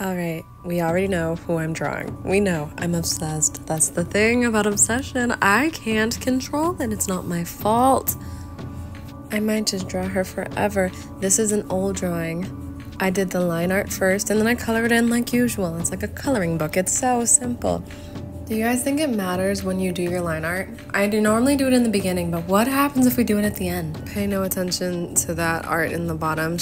All right, we already know who I'm drawing. We know I'm obsessed. That's the thing about obsession. I can't control it. It's not my fault. I might just draw her forever. This is an old drawing. I did the line art first and then I colored in like usual. It's like a coloring book. It's so simple. Do you guys think it matters when you do your line art? I do normally do it in the beginning, but what happens if we do it at the end? Pay no attention to that art in the bottom.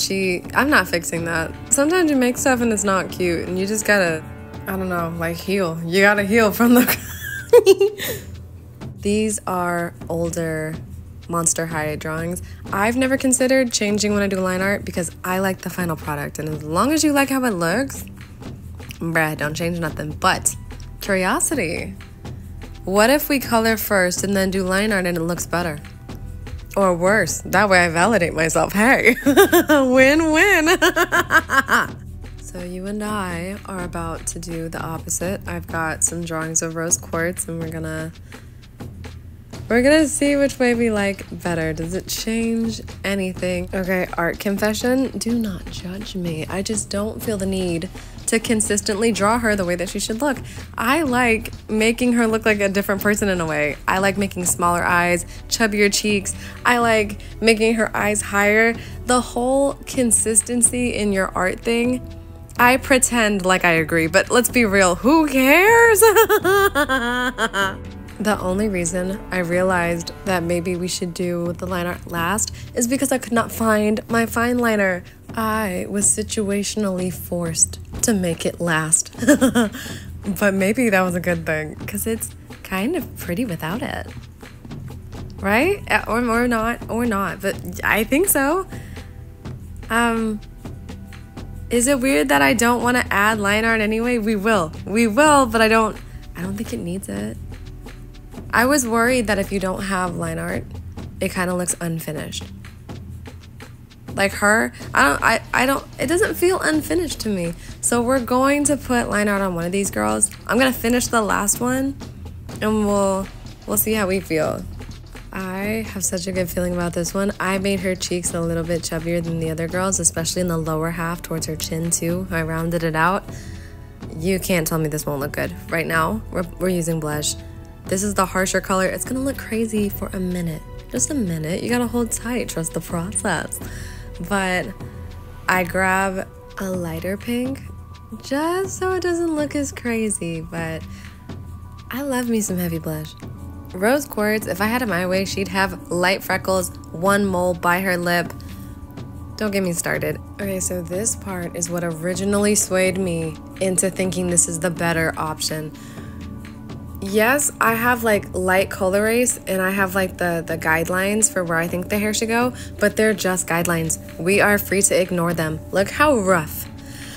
I'm not fixing that. Sometimes you make stuff and it's not cute and you just gotta, I don't know, like heal. You gotta heal from the... These are older Monster High drawings. I've never considered changing when I do line art because I like the final product, and as long as you like how it looks, bruh, don't change nothing. But curiosity, what if we color first and then do line art and it looks better? Or worse, that way I validate myself. Hey, win-win. So you and I are about to do the opposite. I've got some drawings of rose quartz and we're gonna see which way we like better. Does it change anything? Okay, art confession, do not judge me. I just don't feel the need to consistently draw her the way that she should look. I like making her look like a different person in a way. I like making smaller eyes, chubbier cheeks. I like making her eyes higher. The whole consistency in your art thing, I pretend like I agree, but let's be real, who cares? The only reason I realized that maybe we should do the line art last is because I could not find my fine liner. I was situationally forced to make it last. But maybe that was a good thing because it's kind of pretty without it. Right? Or not, but I think so. Is it weird that I don't want to add line art anyway? We will, but I don't think it needs it. I was worried that if you don't have line art, it kind of looks unfinished. Like her, it doesn't feel unfinished to me. So we're going to put line art on one of these girls. I'm gonna finish the last one and we'll see how we feel. I have such a good feeling about this one. I made her cheeks a little bit chubbier than the other girls, especially in the lower half towards her chin too. I rounded it out. You can't tell me this won't look good. Right now, we're using blush. This is the harsher color. It's gonna look crazy for a minute. Just a minute. You gotta hold tight, trust the process. But I grab a lighter pink just so it doesn't look as crazy, but I love me some heavy blush. Rose quartz, if I had it my way, she'd have light freckles, one mole by her lip. Don't get me started. Okay, so this part is what originally swayed me into thinking this is the better option. Yes, I have like light color race and I have like the guidelines for where I think the hair should go, but they're just guidelines. We are free to ignore them. Look how rough.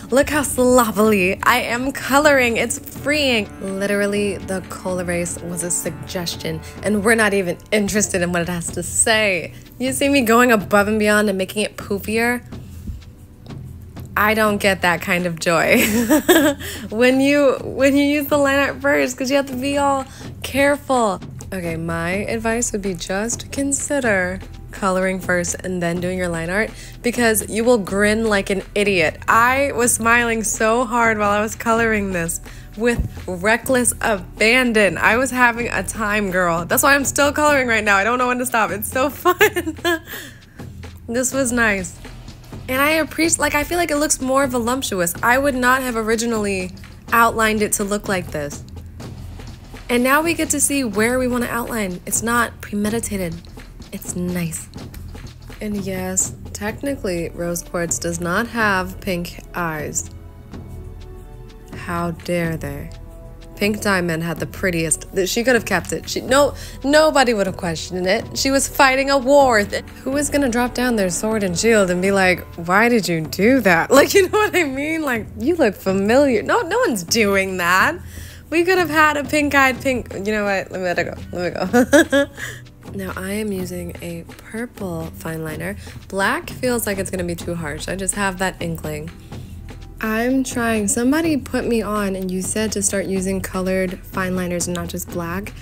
Look how sloppily I am coloring. It's freeing. Literally, the color race was a suggestion and we're not even interested in what it has to say. You see me going above and beyond and making it poofier? I don't get that kind of joy when you use the line art first because you have to be all careful. Okay, my advice would be just consider coloring first and then doing your line art because you will grin like an idiot. I was smiling so hard while I was coloring this with reckless abandon. I was having a time, girl. That's why I'm still coloring right now. I don't know when to stop. It's so fun. This was nice. And I appreciate, like, I feel like it looks more voluptuous. I would not have originally outlined it to look like this. And now we get to see where we want to outline. It's not premeditated. It's nice. And yes, technically, rose quartz does not have pink eyes. How dare they? Pink Diamond had the prettiest. She could have kept it. Nobody would have questioned it. She was fighting a war. Who is gonna drop down their sword and shield and be like, why did you do that? Like, you know what I mean? Like, you look familiar. No one's doing that. We could have had a pink-eyed pink. You know what? Let me go. Now I am using a purple fine liner. Black feels like it's gonna be too harsh. I just have that inkling. I'm trying. Somebody put me on and you said to start using colored fine liners and not just black.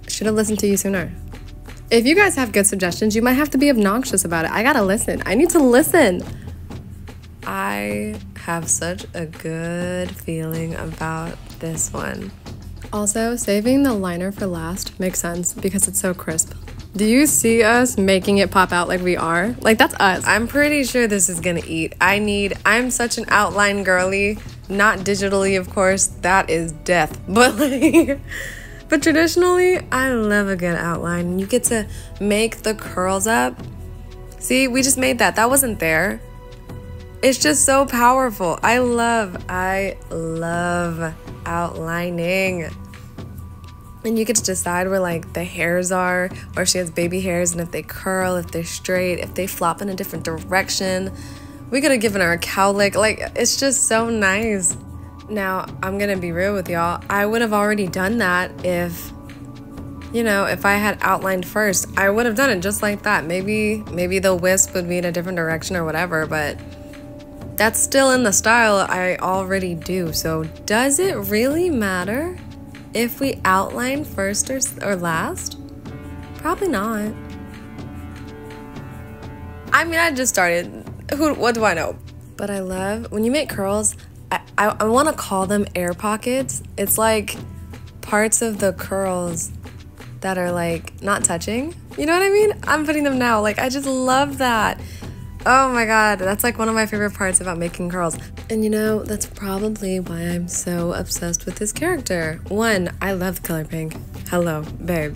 Should have listened to you sooner. If you guys have good suggestions, you might have to be obnoxious about it. I gotta listen. I need to listen. I have such a good feeling about this one. Also, saving the liner for last makes sense because it's so crisp. Do you see us making it pop out like we are? Like, that's us. I'm pretty sure this is gonna eat. I'm such an outline girly. Not digitally, of course. That is death. But like, but traditionally, I love a good outline. You get to make the curls up. See, we just made that. That wasn't there. It's just so powerful. I love outlining. And you get to decide where like the hairs are, or if she has baby hairs, and if they curl, if they're straight, if they flop in a different direction. We could have given her a cowlick. Like, it's just so nice. Now, I'm gonna be real with y'all. I would have already done that if, you know, if I had outlined first. I would have done it just like that. Maybe the wisp would be in a different direction or whatever, but that's still in the style I already do. So does it really matter if we outline first or last? Probably not. I mean, I just started. What do I know? But I love when you make curls. I want to call them air pockets. It's like parts of the curls that are like not touching. You know what I mean? I'm putting them now. Like, I just love that. Oh my God, that's like one of my favorite parts about making curls. And you know, that's probably why I'm so obsessed with this character. One, I love the color pink. Hello, babe.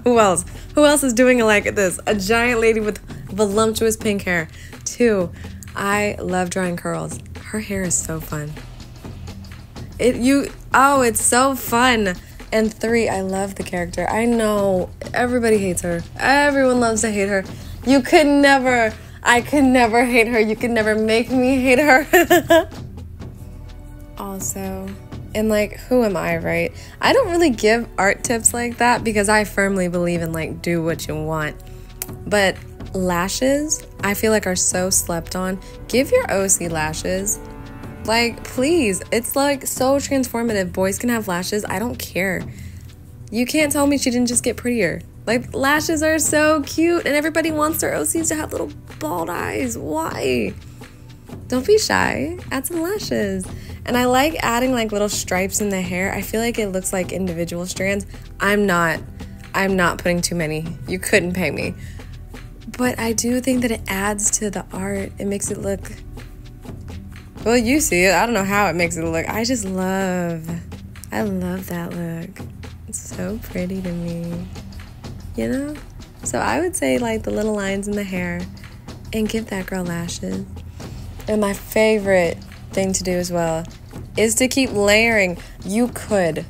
Who else? Who else is doing it like this? A giant lady with voluptuous pink hair. Two, I love drawing curls. Her hair is so fun. It's so fun. And three, I love the character. I know everybody hates her. Everyone loves to hate her. I could never hate her. You could never make me hate her. Also, and like, who am I, right? I don't really give art tips like that because I firmly believe in like, do what you want. But lashes, I feel like are so slept on. Give your OC lashes. Like, please. It's like so transformative. Boys can have lashes. I don't care. You can't tell me she didn't just get prettier. Like, lashes are so cute, and everybody wants their OCs to have little bald eyes. Why? Don't be shy. Add some lashes. And I like adding like little stripes in the hair. I feel like it looks like individual strands. I'm not putting too many. You couldn't pay me. But I do think that it adds to the art. It makes it look, well, you see it. I don't know how it makes it look. I love that look. It's so pretty to me. You know? So I would say like the little lines in the hair and give that girl lashes. And my favorite thing to do as well is to keep layering. You could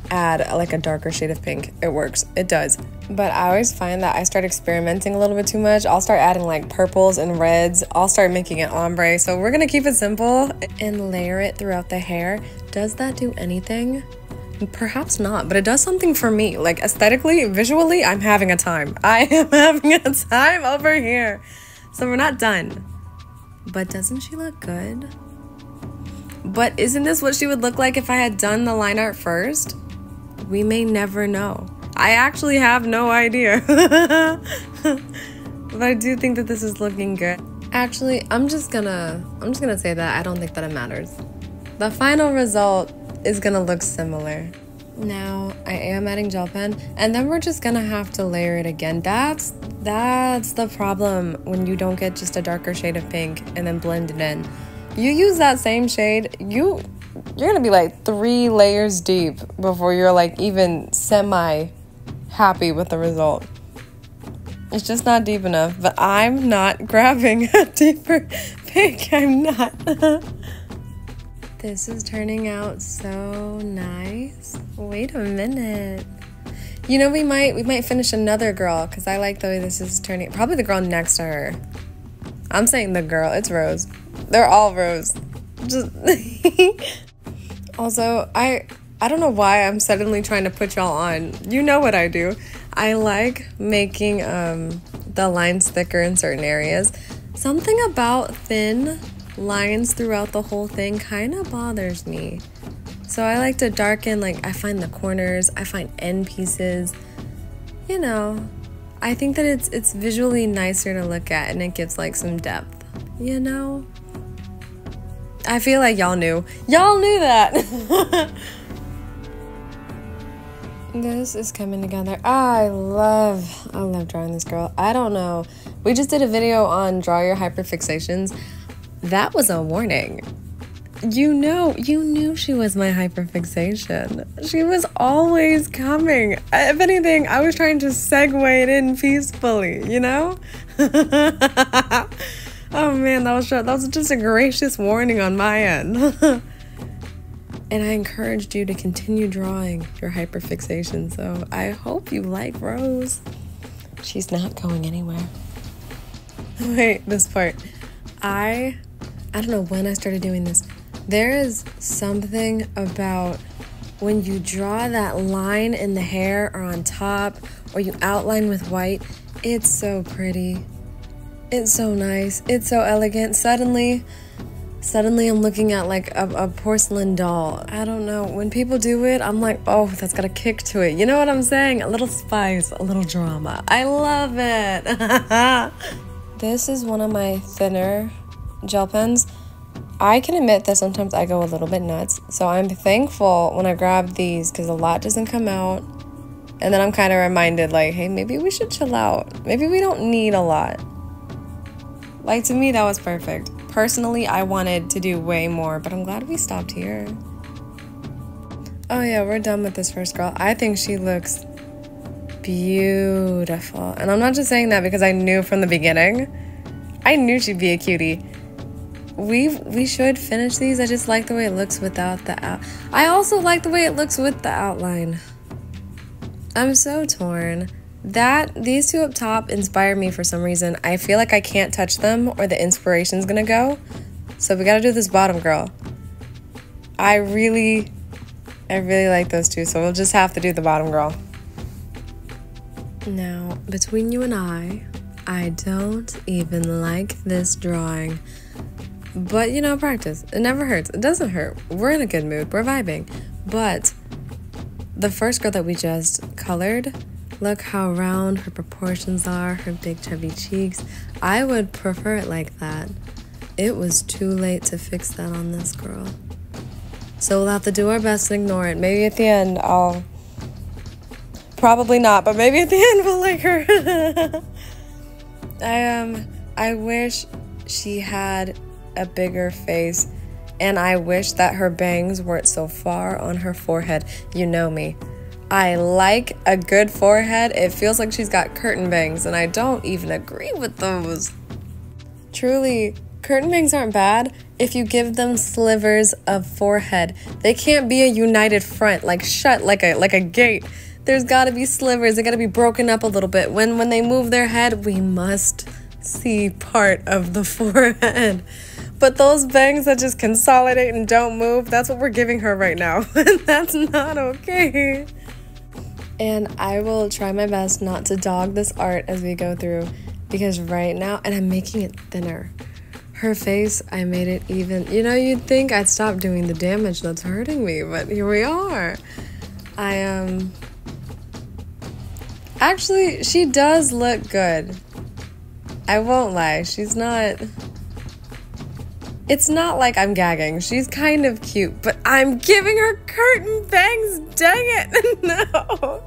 add like a darker shade of pink. It works. It does. But I always find that I start experimenting a little bit too much. I'll start adding like purples and reds. I'll start making it ombre. So we're gonna keep it simple and layer it throughout the hair. Does that do anything? Perhaps not, but it does something for me. Like aesthetically, visually, I'm having a time. I am having a time over here. So we're not done. But doesn't she look good? But isn't this what she would look like if I had done the line art first? We may never know. I actually have no idea. But I do think that this is looking good. Actually, I'm just gonna say that I don't think that it matters. The final result is gonna look similar. Now I am adding gel pen, and then we're just gonna have to layer it again. That's the problem when you don't get just a darker shade of pink and then blend it in. You use that same shade, you're gonna be like 3 layers deep before you're like even semi happy with the result. It's just not deep enough, but I'm not grabbing a deeper pink. I'm not. This is turning out so nice. Wait a minute. You know, we might finish another girl because I like the way this is turning. Probably the girl next to her. I'm saying the girl. It's Rose. They're all Rose. Just Also, I don't know why I'm suddenly trying to put y'all on. You know what I do. I like making the lines thicker in certain areas. Something about thin lines throughout the whole thing kind of bothers me. So I like to darken, like I find the corners, I find end pieces. You know, I think that it's visually nicer to look at and it gives like some depth, you know? I feel like y'all knew. Y'all knew that. This is coming together. I love drawing this girl. I don't know. We just did a video on draw your hyperfixations. That was a warning. You knew she was my hyperfixation. She was always coming. If anything, I was trying to segue it in peacefully, you know? Oh man, that was just a gracious warning on my end. And I encouraged you to continue drawing your hyperfixation, so I hope you like Rose. She's not going anywhere. Wait, this part. I don't know when I started doing this. There is something about when you draw that line in the hair or on top, or you outline with white, it's so pretty. It's so nice. It's so elegant. Suddenly I'm looking at like a porcelain doll. I don't know. When people do it, I'm like, oh, that's got a kick to it. You know what I'm saying? A little spice, a little drama. I love it. This is one of my thinner gel pens. I can admit that sometimes I go a little bit nuts. So I'm thankful when I grab these because a lot doesn't come out. And then I'm kind of reminded like, hey, maybe we should chill out. Maybe we don't need a lot. Like, to me, that was perfect. Personally, I wanted to do way more, but I'm glad we stopped here. Oh yeah, we're done with this first girl. I think she looks beautiful. And I'm not just saying that because I knew from the beginning. I knew she'd be a cutie. We should finish these. I just like the way it looks without the out. I also like the way it looks with the outline. I'm so torn. These two up top inspire me for some reason. I feel like I can't touch them or the inspiration's gonna go. So we gotta do this bottom girl. I really like those two, so we'll just have to do the bottom girl. Now, between you and I don't even like this drawing. But, you know, practice. It never hurts. It doesn't hurt. We're in a good mood. We're vibing. But the first girl that we just colored, look how round her proportions are, her big chubby cheeks. I would prefer it like that. It was too late to fix that on this girl. So we'll have to do our best to ignore it. Maybe at the end I'll... Probably not, but maybe at the end we'll like her. I wish she had a bigger face, and I wish that her bangs weren't so far on her forehead. You know me. I like a good forehead. It feels like she's got curtain bangs, and I don't even agree with those. Truly, curtain bangs aren't bad if you give them slivers of forehead. They can't be a united front, like shut like a gate. There's gotta be slivers. They gotta be broken up a little bit. When they move their head, we must see part of the forehead. But those bangs that just consolidate and don't move, that's what we're giving her right now. And that's not okay. And I will try my best not to dog this art as we go through, because right now, and I'm making it thinner. Her face, I made it even. You know, you'd think I'd stop doing the damage that's hurting me, but here we are. Actually, she does look good. I won't lie, she's not... It's not like I'm gagging. She's kind of cute, but I'm giving her curtain bangs, dang it, no.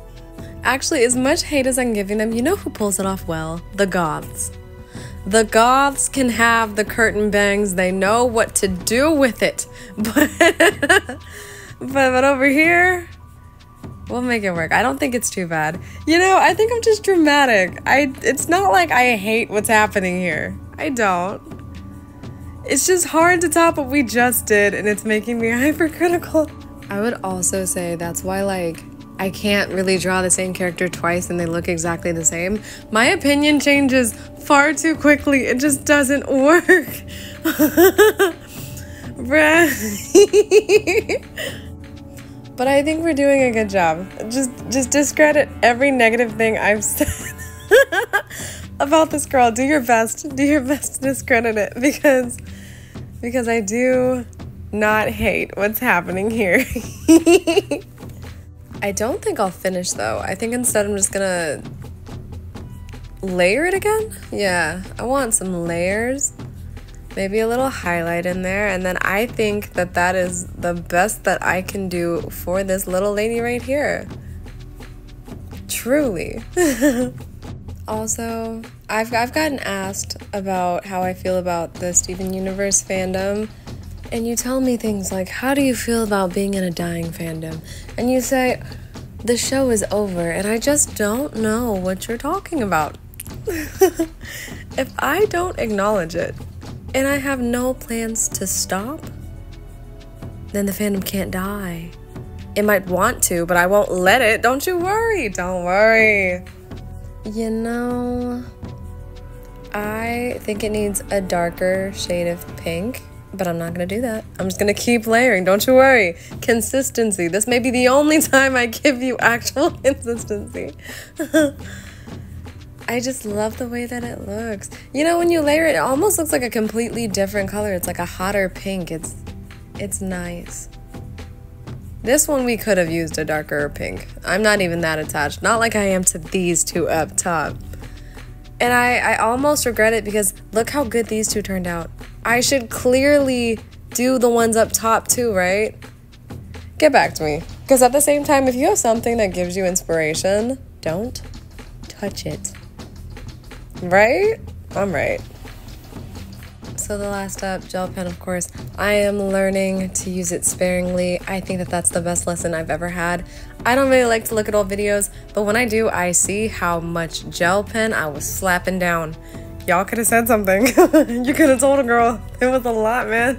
Actually, as much hate as I'm giving them, you know who pulls it off well? The goths. The goths can have the curtain bangs. They know what to do with it. But over here, we'll make it work. I don't think it's too bad. You know, I think I'm just dramatic. It's not like I hate what's happening here. I don't. It's just hard to top what we just did, and it's making me hypercritical. I would also say that's why, like, I can't really draw the same character twice and they look exactly the same. My opinion changes far too quickly. It just doesn't work. Bruh. But I think we're doing a good job. Just discredit every negative thing I've said about this girl. Do your best. Do your best to discredit it, because I do not hate what's happening here. I don't think I'll finish though. I think instead I'm just gonna layer it again. Yeah, I want some layers. Maybe a little highlight in there, and then I think that that is the best that I can do for this little lady right here. Truly. Also, I've gotten asked about how I feel about the Steven Universe fandom, and you tell me things like, how do you feel about being in a dying fandom? And you say, the show is over, and I just don't know what you're talking about. If I don't acknowledge it, and I have no plans to stop, then the fandom can't die. It might want to, but I won't let it. Don't you worry. Don't worry. You know, I think it needs a darker shade of pink, but I'm not going to do that. I'm just going to keep layering. Don't you worry. Consistency. This may be the only time I give you actual consistency. I just love the way that it looks. You know, when you layer it, it almost looks like a completely different color. It's like a hotter pink. It's nice. This one we could have used a darker pink. I'm not even that attached. Not like I am to these two up top. And I almost regret it because look how good these two turned out. I should clearly do the ones up top too, right? Get back to me. Because at the same time, if you have something that gives you inspiration, don't touch it. Right? I'm right. So the last up, gel pen, of course. I am learning to use it sparingly. I think that that's the best lesson I've ever had. I don't really like to look at old videos, but when I do, I see how much gel pen I was slapping down. Y'all could have said something. You could have told a girl. It was a lot, man.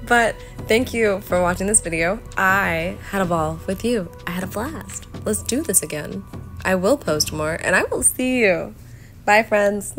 But thank you for watching this video. I had a ball with you. I had a blast. Let's do this again. I will post more, and I will see you. Bye, friends.